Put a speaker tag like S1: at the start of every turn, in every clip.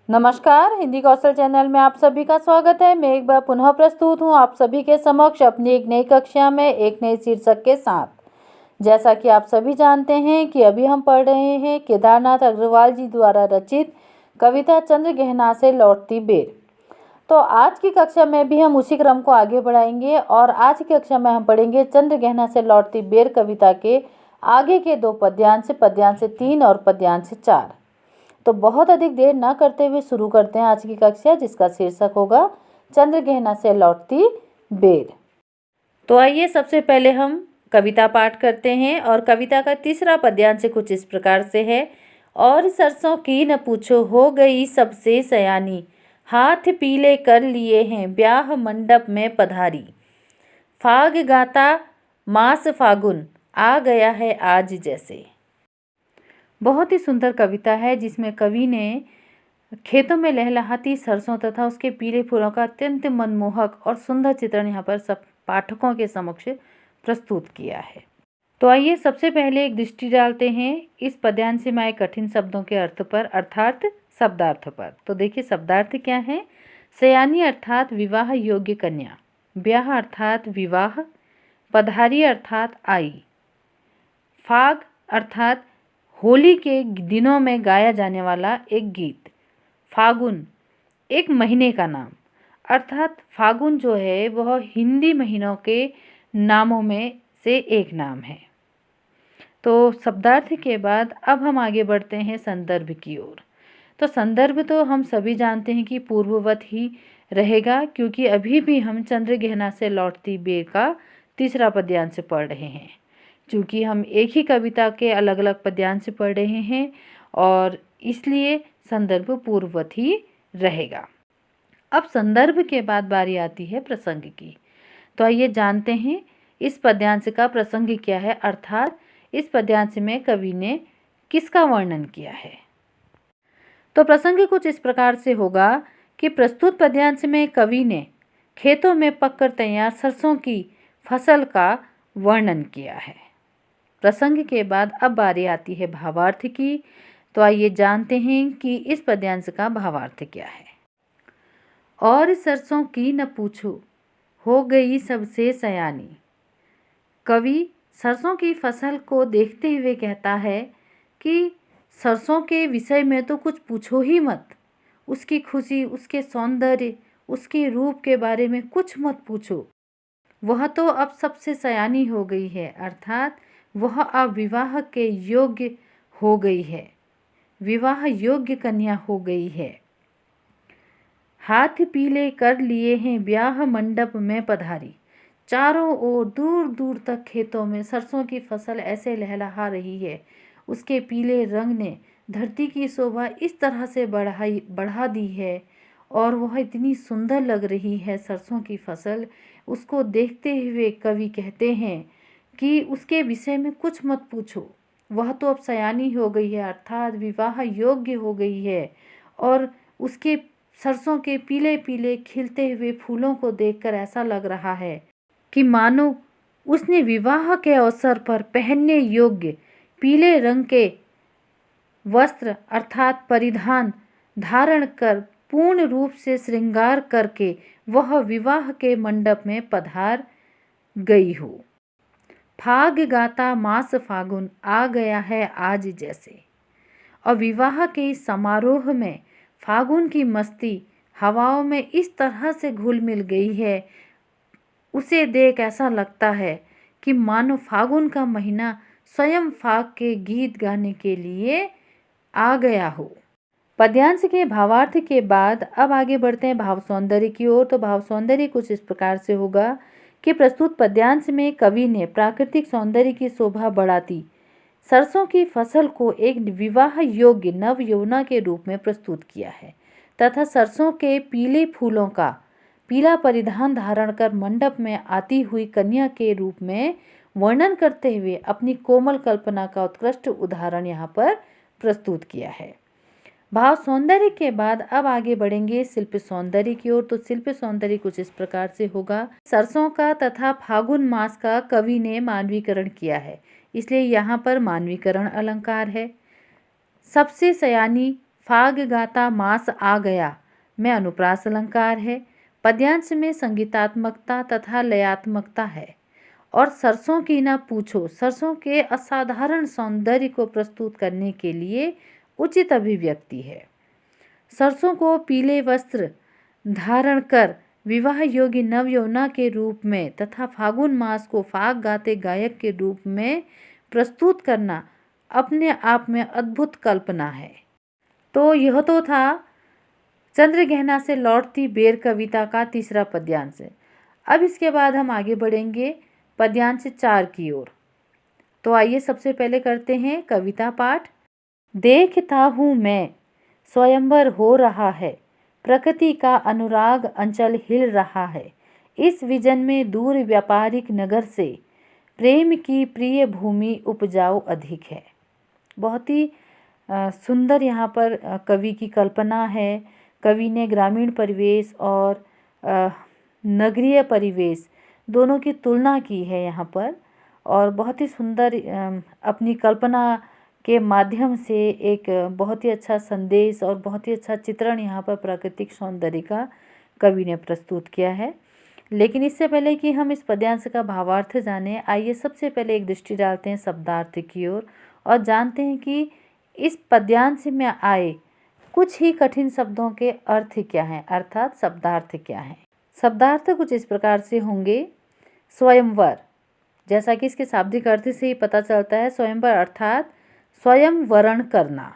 S1: नमस्कार, हिंदी कौशल चैनल में आप सभी का स्वागत है। मैं एक बार पुनः प्रस्तुत हूँ आप सभी के समक्ष अपनी एक नई कक्षा में एक नए शीर्षक के साथ। जैसा कि आप सभी जानते हैं कि अभी हम पढ़ रहे हैं केदारनाथ अग्रवाल जी द्वारा रचित कविता चंद्र गहना से लौटती बेर। तो आज की कक्षा में भी हम उसी क्रम को आगे बढ़ाएंगे और आज की कक्षा में हम पढ़ेंगे चंद्र गहना से लौटती बेर कविता के आगे के 2 पद्यांश 3 और पद्यांश 4। तो बहुत अधिक देर न करते हुए शुरू करते हैं आज की कक्षा, जिसका शीर्षक होगा चंद्र गहना से लौटती बेर। तो आइए सबसे पहले हम कविता पाठ करते हैं और कविता का तीसरा पद्यांश कुछ इस प्रकार से है। और सरसों की न पूछो हो गई सबसे सयानी, हाथ पीले कर लिए हैं ब्याह मंडप में पधारी। फाग गाता मास फागुन आ गया है आज जैसे। बहुत ही सुंदर कविता है जिसमें कवि ने खेतों में लहलहाती सरसों तथा उसके पीले फूलों का अत्यंत मनमोहक और सुंदर चित्रण यहाँ पर सब पाठकों के समक्ष प्रस्तुत किया है। तो आइए सबसे पहले एक दृष्टि डालते हैं इस पद्यांश में आए कठिन शब्दों के अर्थ पर, अर्थात शब्दार्थ पर। तो देखिए शब्दार्थ क्या है। सयानी अर्थात विवाह योग्य कन्या, ब्याह अर्थात विवाह, पधारी अर्थात आई, फाग अर्थात होली के दिनों में गाया जाने वाला एक गीत, फागुन एक महीने का नाम, अर्थात फागुन जो है वह हिंदी महीनों के नामों में से एक नाम है। तो शब्दार्थ के बाद अब हम आगे बढ़ते हैं संदर्भ की ओर। तो संदर्भ तो हम सभी जानते हैं कि पूर्ववत ही रहेगा, क्योंकि अभी भी हम चंद्र गहना से लौटती बेर का तीसरा पद्यांश पढ़ रहे हैं। चूँकि हम एक ही कविता के अलग अलग पद्यांश पढ़ रहे हैं और इसलिए संदर्भ पूर्ववत ही रहेगा। अब संदर्भ के बाद बारी आती है प्रसंग की। तो आइए जानते हैं इस पद्यांश का प्रसंग क्या है, अर्थात इस पद्यांश में कवि ने किसका वर्णन किया है। तो प्रसंग कुछ इस प्रकार से होगा कि प्रस्तुत पद्यांश में कवि ने खेतों में पककर तैयार सरसों की फसल का वर्णन किया है। प्रसंग के बाद अब बारी आती है भावार्थ की। तो आइए जानते हैं कि इस पद्यांश का भावार्थ क्या है। और सरसों की न पूछो हो गई सबसे सयानी। कवि सरसों की फसल को देखते हुए कहता है कि सरसों के विषय में तो कुछ पूछो ही मत। उसकी खुशी, उसके सौंदर्य, उसके रूप के बारे में कुछ मत पूछो। वह तो अब सबसे सयानी हो गई है, अर्थात वह अब विवाह के योग्य हो गई है, विवाह योग्य कन्या हो गई है। हाथ पीले कर लिए हैं ब्याह मंडप में पधारी। चारों ओर दूर दूर तक खेतों में सरसों की फसल ऐसे लहलहा रही है, उसके पीले रंग ने धरती की शोभा इस तरह से बढ़ा दी है और वह इतनी सुंदर लग रही है सरसों की फसल। उसको देखते हुए कवि कहते हैं कि उसके विषय में कुछ मत पूछो, वह तो अब सयानी हो गई है, अर्थात विवाह योग्य हो गई है। और उसके सरसों के पीले पीले खिलते हुए फूलों को देखकर ऐसा लग रहा है कि मानो उसने विवाह के अवसर पर पहनने योग्य पीले रंग के वस्त्र अर्थात परिधान धारण कर पूर्ण रूप से श्रृंगार करके वह विवाह के मंडप में पधार गई हो। फाग गाता मास फागुन आ गया है आज जैसे। और विवाह के इस समारोह में फागुन की मस्ती हवाओं में इस तरह से घुल मिल गई है, उसे देख ऐसा लगता है कि मानो फागुन का महीना स्वयं फाग के गीत गाने के लिए आ गया हो। पद्यांश के भावार्थ के बाद अब आगे बढ़ते हैं भाव सौंदर्य की ओर। तो भाव सौंदर्य कुछ इस प्रकार से होगा कि प्रस्तुत पद्यांश में कवि ने प्राकृतिक सौंदर्य की शोभा बढ़ाती सरसों की फसल को एक विवाह योग्य नव यौवना के रूप में प्रस्तुत किया है तथा सरसों के पीले फूलों का पीला परिधान धारण कर मंडप में आती हुई कन्या के रूप में वर्णन करते हुए अपनी कोमल कल्पना का उत्कृष्ट उदाहरण यहाँ पर प्रस्तुत किया है। भाव सौंदर्य के बाद अब आगे बढ़ेंगे शिल्प सौंदर्य की ओर। तो शिल्प सौंदर्य कुछ इस प्रकार से होगा। सरसों का तथा फागुन मास का कवि ने मानवीकरण किया है, इसलिए यहाँ पर मानवीकरण अलंकार है। सबसे सयानी फाग गाता मास आ गया में अनुप्रास अलंकार है। पद्यांश में संगीतात्मकता तथा लयात्मकता है। और सरसों की ना पूछो, सरसों के असाधारण सौंदर्य को प्रस्तुत करने के लिए उचित अभिव्यक्ति है। सरसों को पीले वस्त्र धारण कर विवाह योगी नवयौवना के रूप में तथा फागुन मास को फाग गाते गायक के रूप में प्रस्तुत करना अपने आप में अद्भुत कल्पना है। तो यह तो था चंद्रगहना से लौटती बेर कविता का तीसरा पद्यांश। अब इसके बाद हम आगे बढ़ेंगे पद्यांश 4 की ओर। तो आइए सबसे पहले करते हैं कविता पाठ। देखता हूँ मैं स्वयंवर हो रहा है, प्रकृति का अनुराग अंचल हिल रहा है। इस विजन में दूर व्यापारिक नगर से प्रेम की प्रिय भूमि उपजाऊ अधिक है। बहुत ही सुंदर यहाँ पर कवि की कल्पना है। कवि ने ग्रामीण परिवेश और नगरीय परिवेश दोनों की तुलना की है यहाँ पर, और बहुत ही सुंदर अपनी कल्पना के माध्यम से एक बहुत ही अच्छा संदेश और बहुत ही अच्छा चित्रण यहाँ पर प्राकृतिक सौंदर्य का कवि ने प्रस्तुत किया है। लेकिन इससे पहले कि हम इस पद्यांश का भावार्थ जानें, आइए सबसे पहले एक दृष्टि डालते हैं शब्दार्थ की ओर और जानते हैं कि इस पद्यांश में आए कुछ ही कठिन शब्दों के अर्थ क्या हैं, अर्थात शब्दार्थ क्या हैं। शब्दार्थ कुछ इस प्रकार से होंगे। स्वयंवर, जैसा कि इसके शाब्दिक अर्थ से ही पता चलता है, स्वयंवर अर्थात स्वयं वरण करना।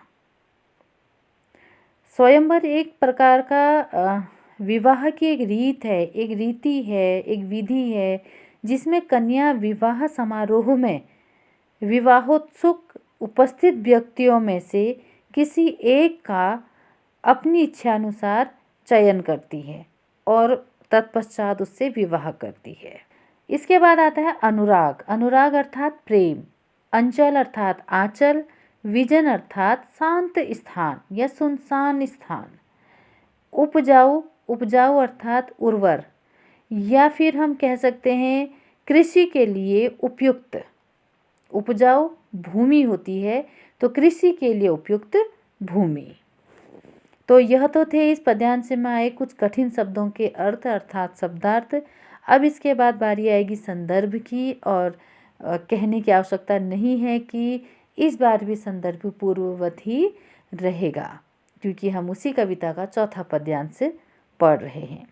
S1: स्वयंवर एक प्रकार का विवाह की एक रीत है, एक रीति है, एक विधि है, जिसमें कन्या विवाह समारोह में विवाहोत्सुक उपस्थित व्यक्तियों में से किसी एक का अपनी इच्छानुसार चयन करती है और तत्पश्चात उससे विवाह करती है। इसके बाद आता है अनुराग। अनुराग अर्थात प्रेम, अंचल अर्थात आंचल, विजन अर्थात शांत स्थान या सुनसान स्थान, उपजाऊ, उपजाऊ अर्थात उर्वर, या फिर हम कह सकते हैं कृषि के लिए उपयुक्त। उपजाऊ भूमि होती है तो कृषि के लिए उपयुक्त भूमि। तो यह तो थे इस पद्यांश में आए कुछ कठिन शब्दों के अर्थ अर्थात शब्दार्थ। अब इसके बाद बारी आएगी संदर्भ की, और कहने की आवश्यकता नहीं है कि इस बार भी संदर्भ पूर्ववत ही रहेगा, क्योंकि हम उसी कविता का चौथा पद्यांश पढ़ रहे हैं।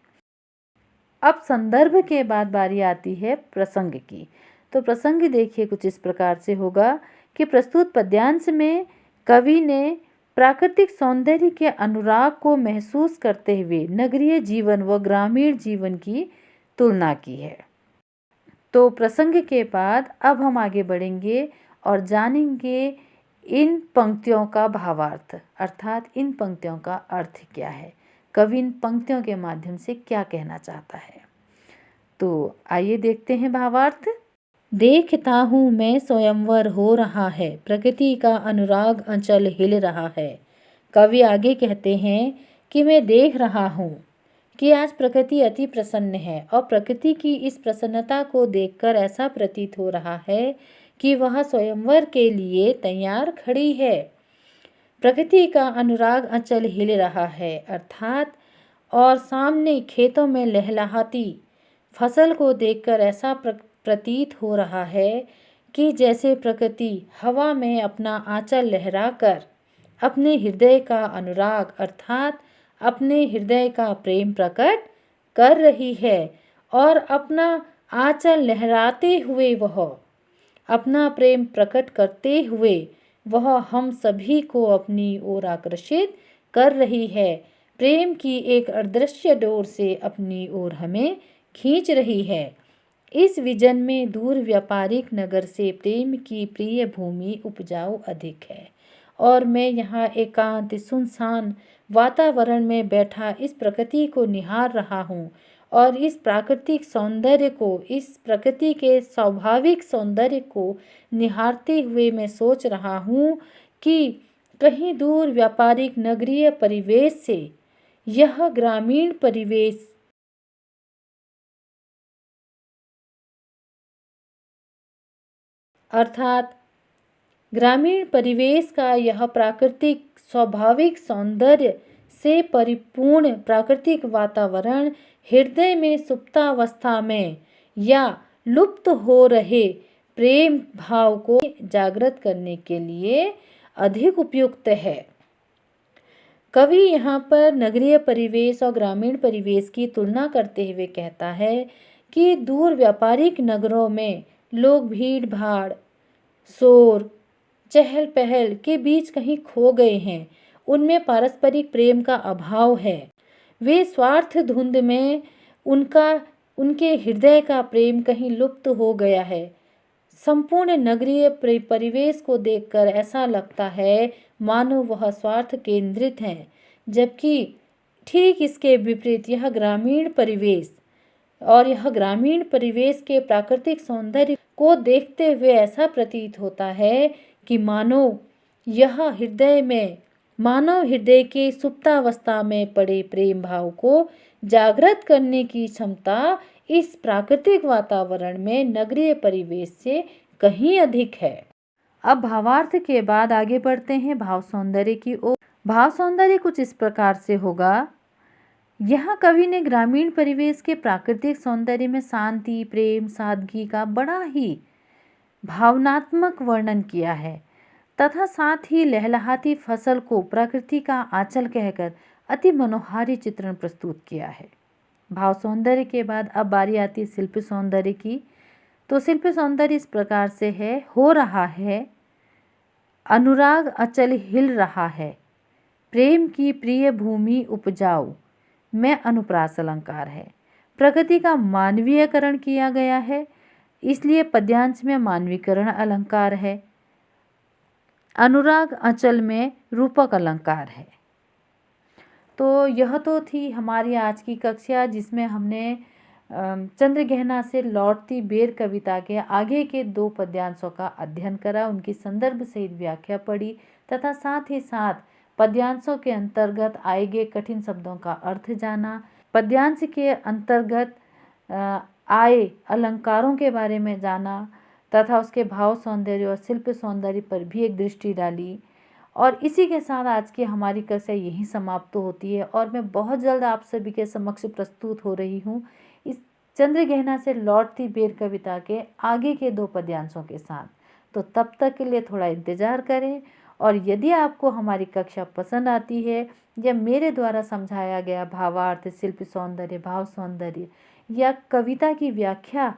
S1: अब संदर्भ के बाद बारी आती है प्रसंग की। तो प्रसंग देखिए कुछ इस प्रकार से होगा कि प्रस्तुत पद्यांश में कवि ने प्राकृतिक सौंदर्य के अनुराग को महसूस करते हुए नगरीय जीवन व ग्रामीण जीवन की तुलना की है। तो प्रसंग के बाद अब हम आगे बढ़ेंगे और जानेंगे इन पंक्तियों का भावार्थ, अर्थात इन पंक्तियों का अर्थ क्या है, कवि इन पंक्तियों के माध्यम से क्या कहना चाहता है। तो आइए देखते हैं भावार्थ। देखता हूँ मैं स्वयंवर हो रहा है, प्रकृति का अनुराग अंचल हिल रहा है। कवि आगे कहते हैं कि मैं देख रहा हूँ कि आज प्रकृति अति प्रसन्न है और प्रकृति की इस प्रसन्नता को देखकर ऐसा प्रतीत हो रहा है कि वह स्वयंवर के लिए तैयार खड़ी है। प्रकृति का अनुराग अंचल हिल रहा है अर्थात, और सामने खेतों में लहलहाती फसल को देखकर ऐसा प्रतीत हो रहा है कि जैसे प्रकृति हवा में अपना आंचल लहराकर अपने हृदय का अनुराग अर्थात अपने हृदय का प्रेम प्रकट कर रही है, और अपना आंचल लहराते हुए वह अपना प्रेम प्रकट करते हुए वह हम सभी को अपनी ओर आकर्षित कर रही है। प्रेम की एक अदृश्य डोर से अपनी ओर हमें खींच रही है। इस विजन में दूर व्यापारिक नगर से प्रेम की प्रिय भूमि उपजाऊ अधिक है, और मैं यहाँ एकांत सुनसान वातावरण में बैठा इस प्रकृति को निहार रहा हूँ, और इस प्राकृतिक सौंदर्य को, इस प्रकृति के स्वाभाविक सौंदर्य को निहारते हुए मैं सोच रहा हूँ कि कहीं दूर व्यापारिक नगरीय परिवेश से यह ग्रामीण परिवेश अर्थात ग्रामीण परिवेश का यह प्राकृतिक स्वाभाविक सौंदर्य से परिपूर्ण प्राकृतिक वातावरण हृदय में सुप्तावस्था में या लुप्त हो रहे प्रेम भाव को जागृत करने के लिए अधिक उपयुक्त है। कवि यहाँ पर नगरीय परिवेश और ग्रामीण परिवेश की तुलना करते हुए कहता है कि दूर व्यापारिक नगरों में लोग भीड़ भाड़, शोर, चहल पहल के बीच कहीं खो गए हैं। उनमें पारस्परिक प्रेम का अभाव है। वे स्वार्थ धुंध में उनके हृदय का प्रेम कहीं लुप्त हो गया है। संपूर्ण नगरीय परिवेश को देखकर ऐसा लगता है मानो वह स्वार्थ केंद्रित है, जबकि ठीक इसके विपरीत यह ग्रामीण परिवेश के प्राकृतिक सौंदर्य को देखते हुए ऐसा प्रतीत होता है कि मानव हृदय के सुप्तावस्था में पड़े प्रेम भाव को जागृत करने की क्षमता इस प्राकृतिक वातावरण में नगरीय परिवेश से कहीं अधिक है। अब भावार्थ के बाद आगे बढ़ते हैं भाव सौंदर्य की ओर। भाव सौंदर्य कुछ इस प्रकार से होगा। यहाँ कवि ने ग्रामीण परिवेश के प्राकृतिक सौंदर्य में शांति, प्रेम, सादगी का बड़ा ही भावनात्मक वर्णन किया है तथा साथ ही लहलहाती फसल को प्रकृति का आंचल कहकर अति मनोहारी चित्रण प्रस्तुत किया है। भाव सौंदर्य के बाद अब बारी आती है शिल्प सौंदर्य की। तो शिल्प सौंदर्य इस प्रकार से है, हो रहा है अनुराग अचल हिल रहा है, प्रेम की प्रिय भूमि उपजाऊ में अनुप्रास अलंकार है। प्रकृति का मानवीयकरण किया गया है, इसलिए पद्यांश में मानवीकरण अलंकार है। अनुराग अचल में रूपक अलंकार है। तो यह तो थी हमारी आज की कक्षा, जिसमें हमने चंद्रगहना से लौटती बेर कविता के आगे के 2 पद्यांशों का अध्ययन करा, उनकी संदर्भ सहित व्याख्या पढ़ी तथा साथ ही साथ पद्यांशों के अंतर्गत आए गए कठिन शब्दों का अर्थ जाना, पद्यांश के अंतर्गत आए अलंकारों के बारे में जाना तथा उसके भाव सौंदर्य और शिल्प सौंदर्य पर भी एक दृष्टि डाली। और इसी के साथ आज की हमारी कक्षा यहीं समाप्त होती है और मैं बहुत जल्द आप सभी के समक्ष प्रस्तुत हो रही हूँ इस चंद्रगहना से लौटती बेर कविता के आगे के 2 पद्यांशों के साथ। तो तब तक के लिए थोड़ा इंतज़ार करें और यदि आपको हमारी कक्षा पसंद आती है या मेरे द्वारा समझाया गया भावार्थ, शिल्प सौंदर्य, भाव सौंदर्य या कविता की व्याख्या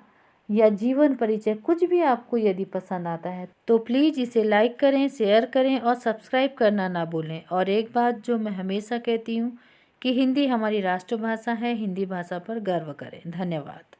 S1: या जीवन परिचय कुछ भी आपको यदि पसंद आता है तो प्लीज़ इसे लाइक करें, शेयर करें और सब्सक्राइब करना ना भूलें। और एक बात जो मैं हमेशा कहती हूँ कि हिंदी हमारी राष्ट्रभाषा है, हिंदी भाषा पर गर्व करें। धन्यवाद।